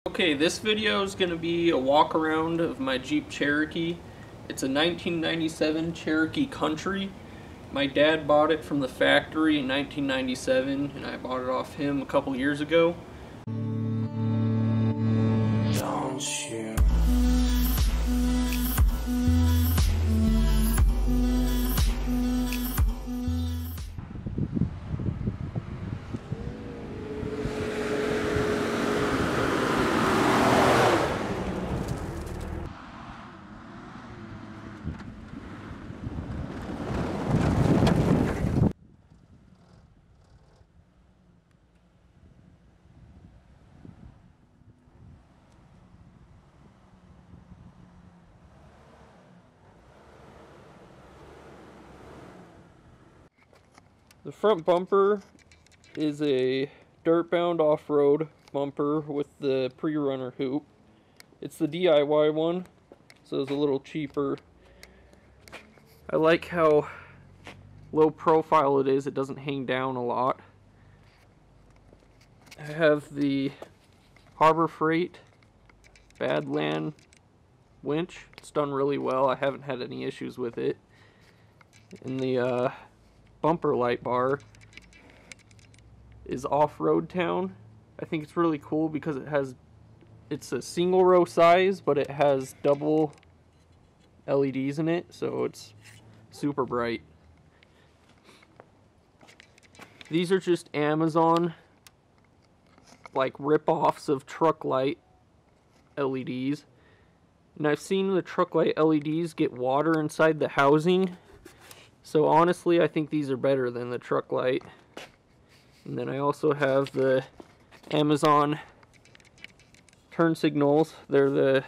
Okay, this video is going to be a walk around of my Jeep Cherokee. It's a 1997 Cherokee Country. My dad bought it from the factory in 1997 and I bought it off him a couple years ago. Don't you? The front bumper is a dirt-bound off-road bumper with the pre-runner hoop. It's the DIY one, so it's a little cheaper. I like how low profile it is. It doesn't hang down a lot. I have the Harbor Freight Badland winch. It's done really well. I haven't had any issues with it. And the bumper light bar is Off-Road Town. I think it's really cool because it's a single row size, but it has double LEDs in it, so it's super bright. These are just Amazon like rip-offs of truck light LEDs, and I've seen the truck light LEDs get water inside the housing. So honestly, I think these are better than the truck light. And then I also have the Amazon turn signals. They're the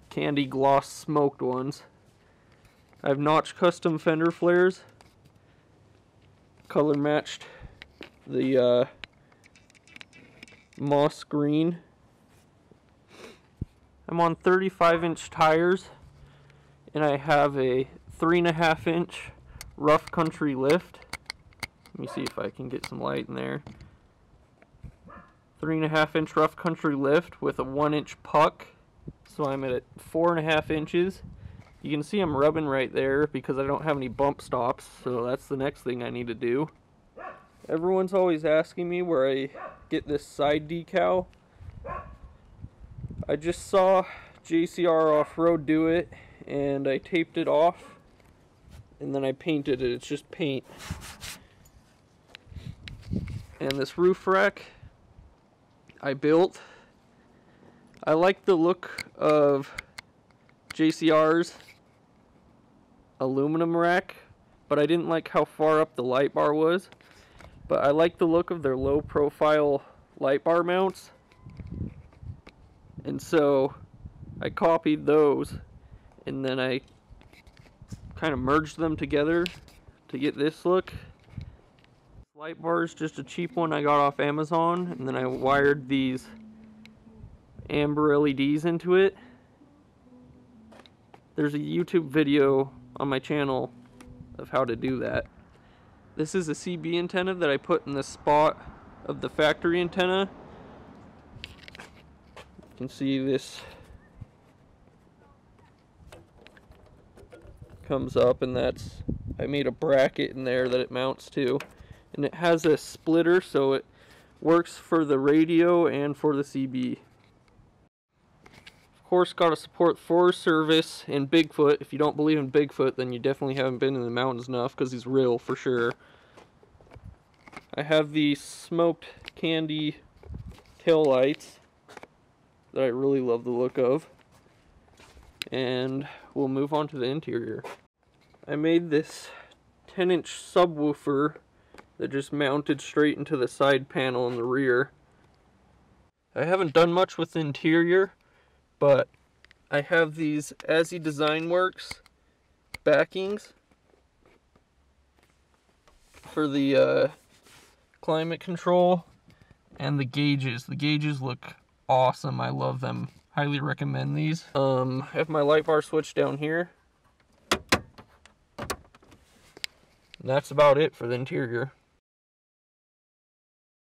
candy gloss smoked ones. I have notch custom fender flares. Color matched the moss green. I'm on 35-inch tires, and I have a 3.5-inch rough country lift. Let me see if I can get some light in there. 3.5-inch rough country lift with a 1-inch puck, so I'm at 4.5 inches. You can see I'm rubbing right there because I don't have any bump stops, so that's the next thing I need to do. Everyone's always asking me where I get this side decal. I just saw JCR Off-Road do it, and I taped it off. And then I painted it. It's just paint. And this roof rack I built. I like the look of JCR's aluminum rack, but I didn't like how far up the light bar was. But I like the look of their low profile light bar mounts. And so I copied those, and then I kind of merged them together to get this look. Light bar is just a cheap one I got off Amazon, and then I wired these amber LEDs into it. There's a YouTube video on my channel of how to do that. This is a CB antenna that I put in the spot of the factory antenna. You can see this comes up, and I made a bracket in there that it mounts to, and it has a splitter so it works for the radio and for the CB. Of course, gotta support Forest Service and Bigfoot. If you don't believe in Bigfoot, then you definitely haven't been in the mountains enough, because he's real for sure. I have these smoked candy tail lights that I really love the look of. And we'll move on to the interior. I made this 10-inch subwoofer that just mounted straight into the side panel in the rear. I haven't done much with the interior, but I have these Azzy Design Works backings for the climate control and the gauges. The gauges look awesome. I love them. Highly recommend these. I have my light bar switch down here. And that's about it for the interior.